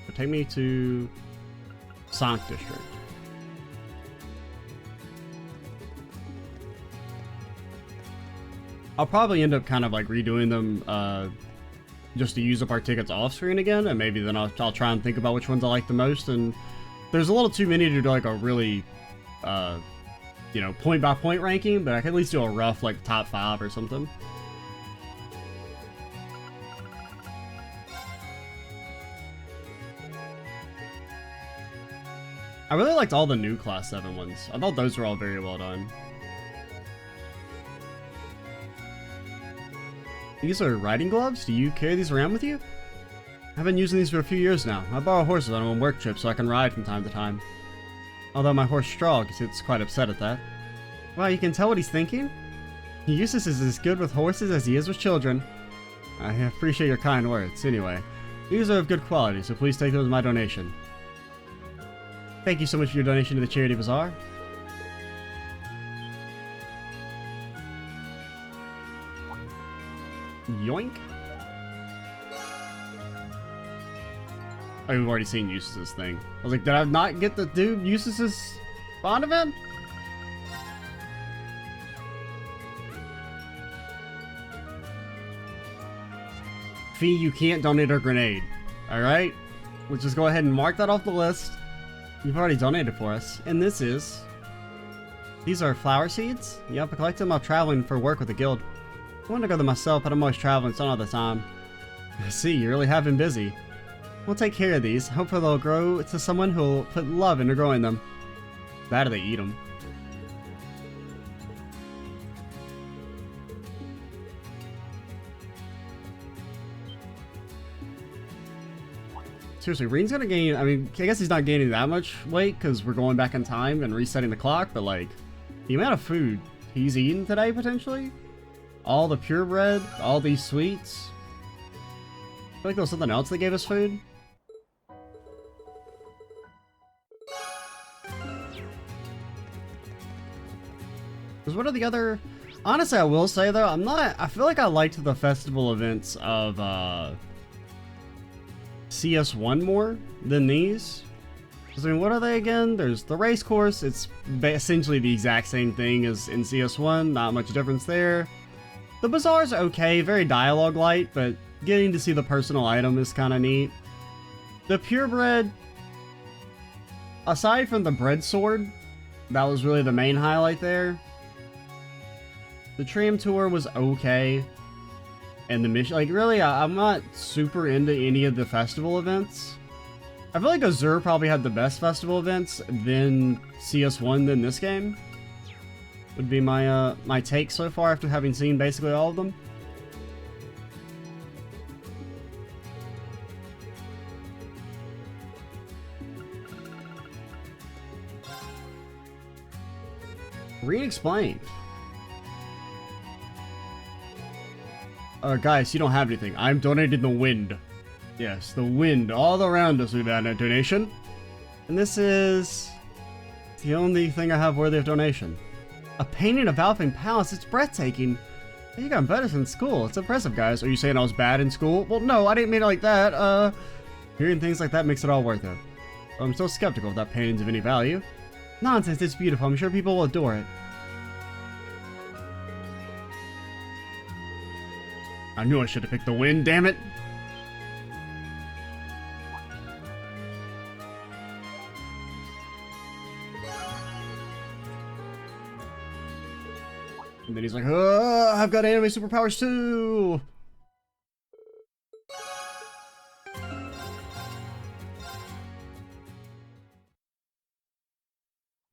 So take me to Sank District. I'll probably end up kind of like redoing them just to use up our tickets off screen again, and maybe then I'll try and think about which ones I like the most. And there's a little too many to do like a really, you know, point by point ranking, but I can at least do a rough like top 5 or something. I really liked all the new Class 7 ones. I thought those were all very well done. These are riding gloves? Do you carry these around with you? I've been using these for a few years now. I borrow horses on work trips so I can ride from time to time. Although my horse Straw gets quite upset at that. Wow, you can tell what he's thinking? Eustace is as good with horses as he is with children. I appreciate your kind words. Anyway, these are of good quality, so please take them as my donation. Thank you so much for your donation to the Charity Bazaar. Yoink. Oh, we've already seen Eustace's thing. I was like, did I not get to do Eustace's Bond event? Fee, you can't donate a grenade. Alright? Let's just go ahead and mark that off the list. You've already donated for us. And this is... These are flower seeds? Yep, I collect them while traveling for work with the guild. I want to go there myself, but I'm always traveling, so not all the time. I see, you really have been busy. We'll take care of these. Hopefully they'll grow to someone who'll put love into growing them. That or they eat them. Seriously, Rean's gonna gain, I mean, I guess he's not gaining that much weight because we're going back in time and resetting the clock, but like, the amount of food he's eaten today, potentially? All the purebred, all these sweets. I feel like there was something else that gave us food. Because what are the other... Honestly, I will say though, I feel like I liked the festival events of CS1 more than these. Because, I mean, what are they again? There's the race course. It's essentially the exact same thing as in CS1. Not much difference there. The bazaar's okay, very dialogue light, but getting to see the personal item is kind of neat. The purebred, aside from the bread sword, that was really the main highlight there. The tram tour was okay. And the mission, like really, I'm not super into any of the festival events. I feel like Azure probably had the best festival events, then CS1, then this game. Would be my my take so far after having seen basically all of them. Re-explained. Guys, you don't have anything. I'm donating the wind. Yes, the wind all around us. We've had a donation. And this is the only thing I have worthy of donation. A painting of Alpine Palace. It's breathtaking. You got better than school. It's impressive, guys. Are you saying I was bad in school? Well, no, I didn't mean it like that. Hearing things like that makes it all worth it. I'm still skeptical if that painting's of any value. Nonsense, it's beautiful. I'm sure people will adore it. I knew I should have picked the wind, damn it! And then he's like, oh, I've got anime superpowers too!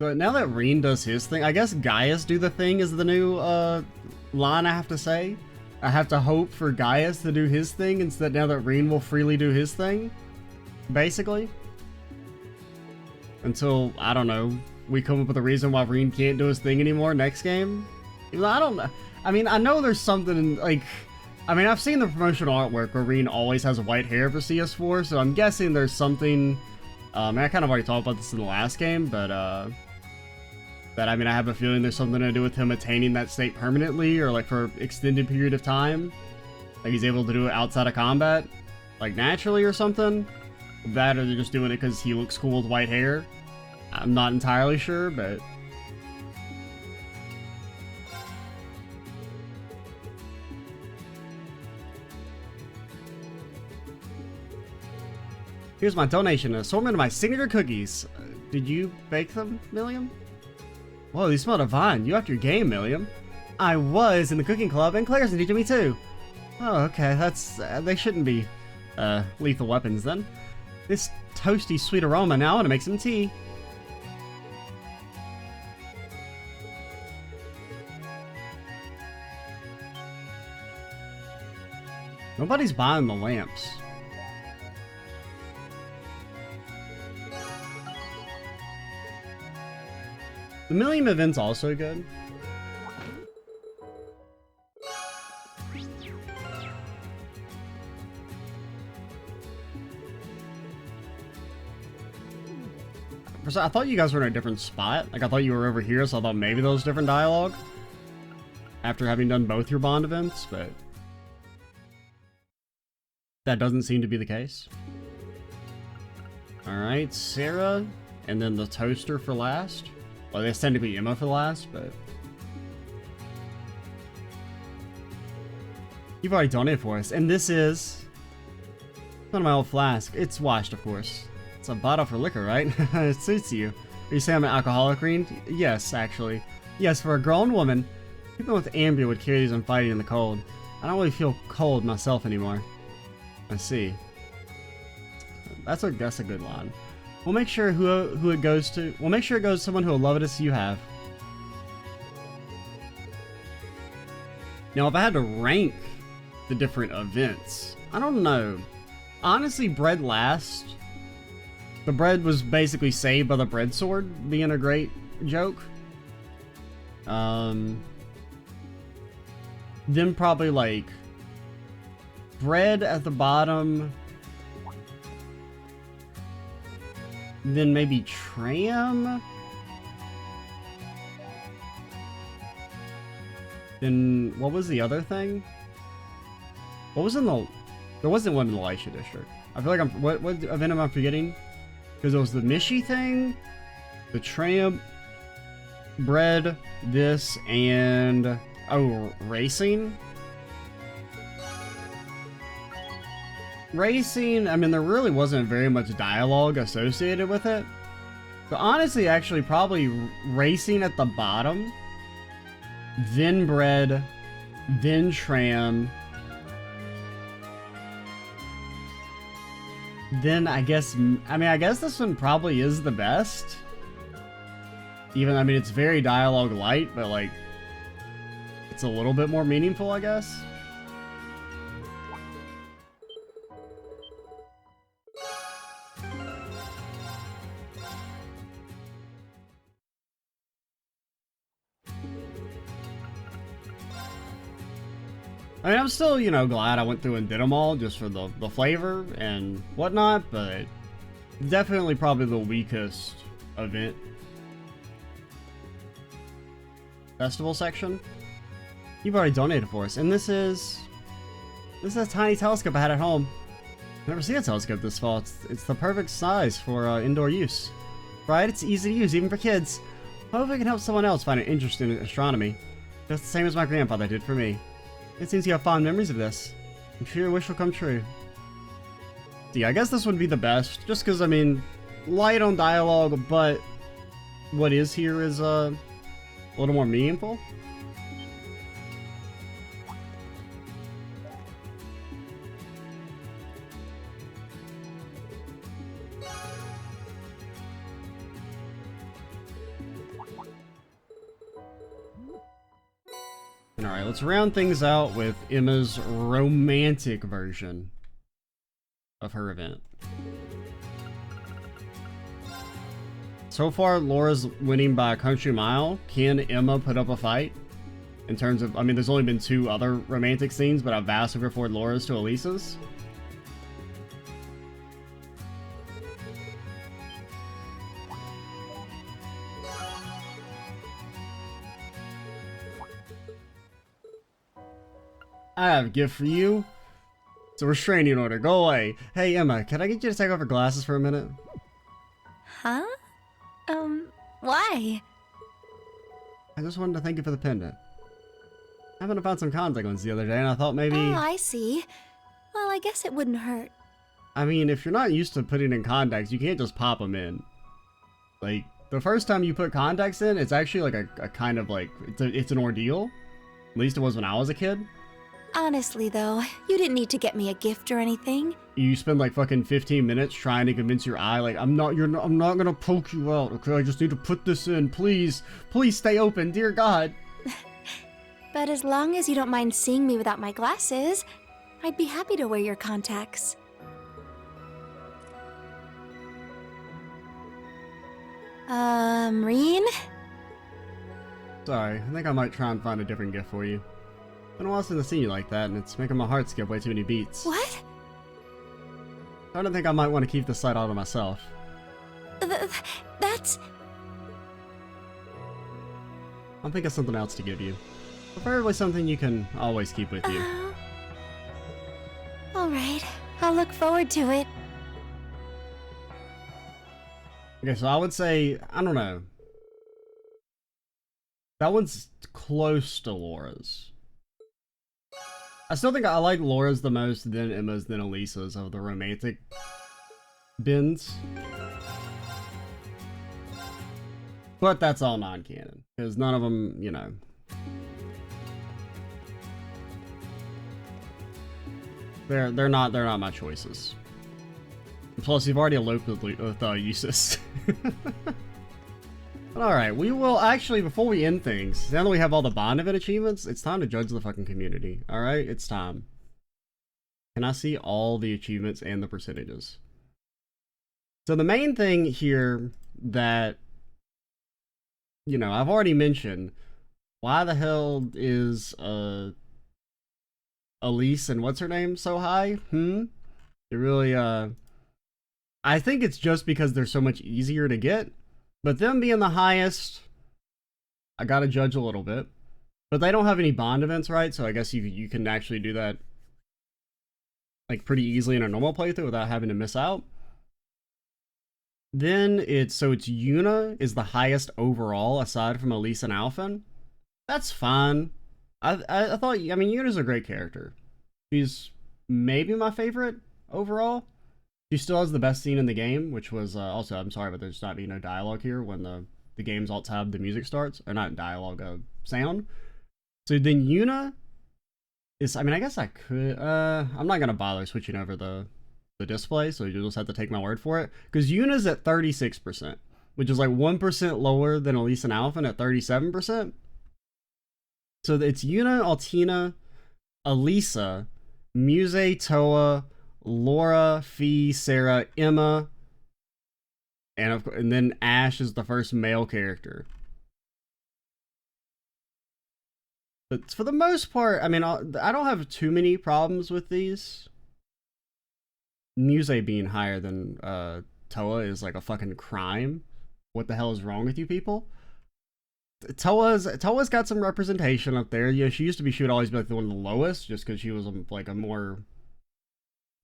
But now that Rean does his thing, I guess Gaius do the thing is the new line I have to say. I have to hope for Gaius to do his thing instead now that Rean will freely do his thing. Basically. Until, I don't know, we come up with a reason why Rean can't do his thing anymore next game. I don't know. I mean, I know there's something like... I mean, I've seen the promotional artwork where Rean always has white hair for CS4, so I'm guessing there's something... and I kind of already talked about this in the last game, but, that, I mean, I have a feeling there's something to do with him attaining that state permanently, or, like, for an extended period of time. Like, he's able to do it outside of combat, like, naturally or something. That, or they're just doing it because he looks cool with white hair. I'm not entirely sure, but... Here's my donation, an assortment of my signature cookies. Did you bake them, Milliam? Whoa, these smell divine. You upped your game, Milliam. I was in the cooking club, and Claire's teaching me too. Oh, okay, that's... they shouldn't be, lethal weapons, then. This toasty, sweet aroma, now I want to make some tea. Nobody's buying the lamps. The Milliam event's also good. I thought you guys were in a different spot. Like, I thought you were over here, so I thought maybe there was different dialogue. After having done both your Bond events, but... that doesn't seem to be the case. Alright, Sarah, and then the toaster for last. Well, they tend to be Emma for last, but... You've already done it for us, and this is... one of my old flask. It's washed, of course. It's a bottle for liquor, right? It suits you. Are you saying I'm an alcoholic, Rean? Yes, actually. Yes, for a grown woman, people with ambia would carry these when fighting in the cold. I don't really feel cold myself anymore. I see. That's a good line. We'll make sure who it goes to. We'll make sure it goes to someone who will love it as you have. Now, if I had to rank the different events, I don't know. Honestly, bread last. The bread was basically saved by the bread sword being a great joke. Then probably like bread at the bottom. Then maybe tram. Then what was the other thing? What was in the... there wasn't one in the Lycia district. I feel like I'm... what event am I forgetting? Because it was the Mishi thing, the tram, bread, this, and... oh, racing? Racing, I mean, there really wasn't very much dialogue associated with it. But honestly, actually, probably racing at the bottom, then bread, then tram, then I guess this one probably is the best. Even, I mean, it's very dialogue light, but like, it's a little bit more meaningful, I guess. I mean, I'm still, you know, glad I went through and did them all just for the flavor and whatnot, but definitely probably the weakest event. Festival section. You've already donated for us, and this is a tiny telescope I had at home. I've never seen a telescope this small. It's the perfect size for indoor use. Right? It's easy to use, even for kids. Hopefully I can help someone else find an interest in astronomy. Just the same as my grandfather did for me. It seems you have fond memories of this. I'm sure your wish will come true. See, I guess this would be the best, just because, I mean, light on dialogue, but what is here is a little more meaningful. Alright, let's round things out with Emma's romantic version of her event. So far, Laura's winning by a country mile. Can Emma put up a fight? In terms of, I mean, there's only been 2 other romantic scenes, but I've vastly preferred Laura's to Elisa's. I have a gift for you. It's a restraining order. Go away. Hey, Emma, can I get you to take off your glasses for a minute? Huh? Why? I just wanted to thank you for the pendant. I happened to find some contact lenses the other day, and I thought maybe... Oh, I see. Well, I guess it wouldn't hurt. I mean, if you're not used to putting in contacts, you can't just pop them in. Like, the first time you put contacts in, it's actually like a kind of like... It's an ordeal. At least it was when I was a kid. Honestly, though, you didn't need to get me a gift or anything. You spend like fucking 15 minutes trying to convince your eye, like, I'm not gonna poke you out, okay? I just need to put this in, please. Please stay open, dear God. But as long as you don't mind seeing me without my glasses, I'd be happy to wear your contacts. Rean? Sorry, I think I might try and find a different gift for you. Been a while since I've seen you like that, and it's making my heart skip way too many beats. What? I don't think I might want to keep this sight all to myself. That's... I'll think of something else to give you. Preferably something you can always keep with you. Alright, I'll look forward to it. Okay, so I would say, I don't know. That one's close to Laura's. I still think I like Laura's the most, then Emma's, then Elisa's of the romantic bins. But that's all non-canon, because none of them, you know. They're not my choices. Plus, you've already eloped with Eustace. Alright, we will actually, before we end things, now that we have all the Bond event achievements, it's time to judge the fucking community. Alright, it's time. Can I see all the achievements and the percentages? So the main thing here that, you know, I've already mentioned, why the hell is Elise and what's her name so high? It really, I think it's just because they're so much easier to get. But them being the highest, I gotta judge a little bit. But they don't have any Bond events, right? So I guess you can actually do that like pretty easily in a normal playthrough without having to miss out. Then it's Yuna is the highest overall aside from Elise and Alphen. That's fine. I thought, I mean, Yuna's a great character. She's maybe my favorite overall. She still has the best scene in the game, which was also, I'm sorry, but there's not being no dialogue here when the game's alt tab, the music starts, or not dialogue, sound. So then Yuna is, I mean, I guess I could, I'm not gonna bother switching over the display, so you'll just have to take my word for it, because Yuna's at 36%, which is like 1% lower than Elise and Alphen at 37%. So it's Yuna, Altina, Elisa, Muse, Toa, Laura, Fee, Sarah, Emma, and then Ash is the first male character. But for the most part, I mean, I don't have too many problems with these. Muse being higher than Toa is like a fucking crime. What the hell is wrong with you people? Toa's got some representation up there. Yeah, she used to be, she would always be like the one of the lowest, just because she was like a more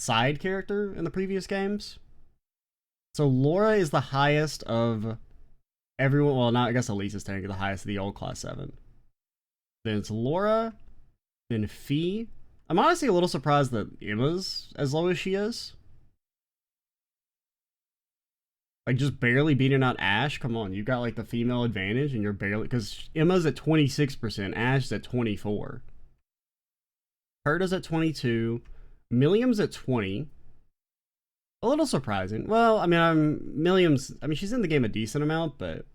side character in the previous games. So Laura is the highest of everyone. Well, not, I guess Elise is technically the highest of the old class 7. Then it's Laura, then Fee. I'm honestly a little surprised that Emma's as low as she is. Like, just barely beating out Ash. Come on, you got like the female advantage, and you're barely, because Emma's at 26%, Ash's at 24, Herta's at 22, Milliam's at 20. A little surprising. Well, I mean, Milliam's, I mean, she's in the game a decent amount, but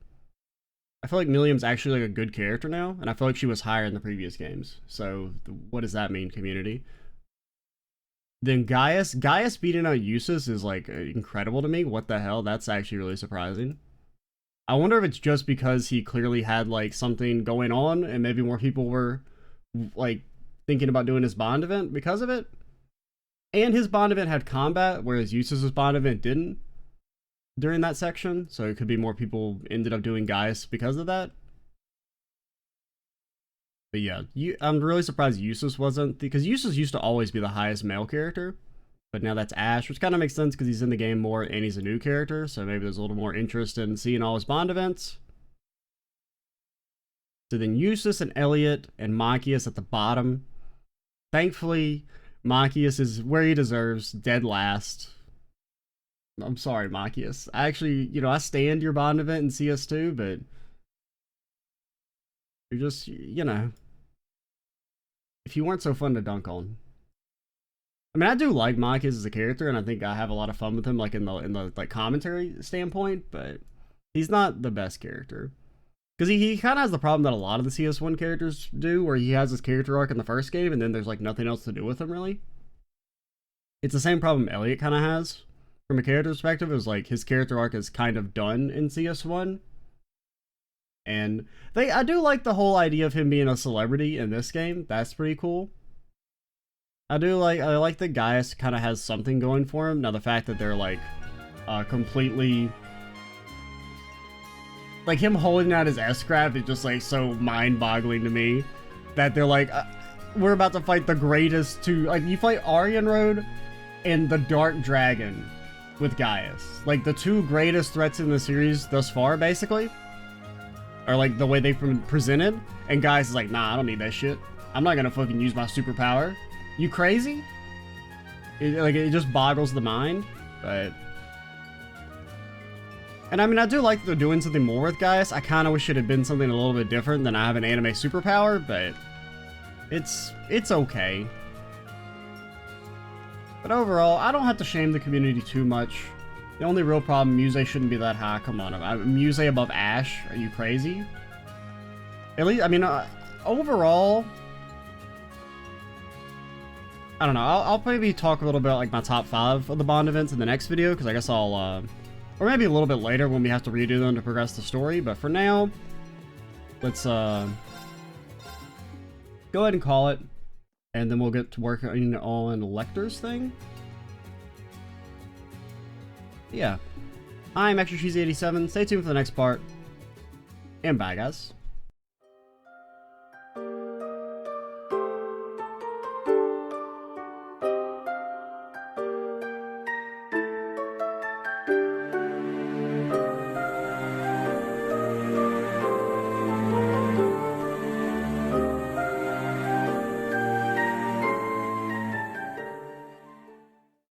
I feel like Milliam's actually like a good character now, and I feel like she was higher in the previous games. So what does that mean, community? Then Gaius beating out Eustace is like incredible to me. What the hell? That's actually really surprising. I wonder if it's just because he clearly had like something going on, and maybe more people were like thinking about doing his Bond event because of it. And his Bond event had combat, whereas Eustace's Bond event didn't during that section. So it could be more people ended up doing Gaius because of that. But yeah, I'm really surprised Eustace wasn't, because Eustace used to always be the highest male character. But now that's Ash, which kind of makes sense because he's in the game more and he's a new character. So maybe there's a little more interest in seeing all his Bond events. So then Eustace and Elliot and Machias at the bottom. Thankfully, Machias is where he deserves, dead last. I'm sorry, Machias. I actually, you know, I stand your Bond event in CS2, but you're just, you know, if you weren't so fun to dunk on. I mean, I do like Machias as a character, and I think I have a lot of fun with him, like in the like commentary standpoint, but he's not the best character. Because he kind of has the problem that a lot of the CS1 characters do, where he has his character arc in the first game, and then there's like nothing else to do with him, really. It's the same problem Elliot kind of has. From a character perspective, it was like his character arc is kind of done in CS1. And I do like the whole idea of him being a celebrity in this game. That's pretty cool. I like that Gaius kind of has something going for him. Now the fact that they're like completely, like him holding out his S-Craft is just like so mind-boggling to me. That they're like, we're about to fight the greatest two, like you fight Aryan Road and the Dark Dragon with Gaius. Like the two greatest threats in the series thus far, basically. Or like the way they've been presented, and Gaius is like, nah, I don't need that shit. I'm not gonna fucking use my superpower. You crazy? It just boggles the mind, but... And I mean, I do like that they're doing something more with Gaius. I kind of wish it had been something a little bit different than I have an anime superpower, but it's okay. But overall, I don't have to shame the community too much. The only real problem, Muse shouldn't be that high. Come on, Muse above Ash? Are you crazy? At least, I mean, overall, I don't know. I'll maybe talk a little bit like my top 5 of the Bond events in the next video, because I guess I'll, or maybe a little bit later when we have to redo them to progress the story. But for now, let's go ahead and call it, and then we'll get to working on Lecter's thing. Yeah, I'm Extra Cheesy 87. Stay tuned for the next part, and bye, guys.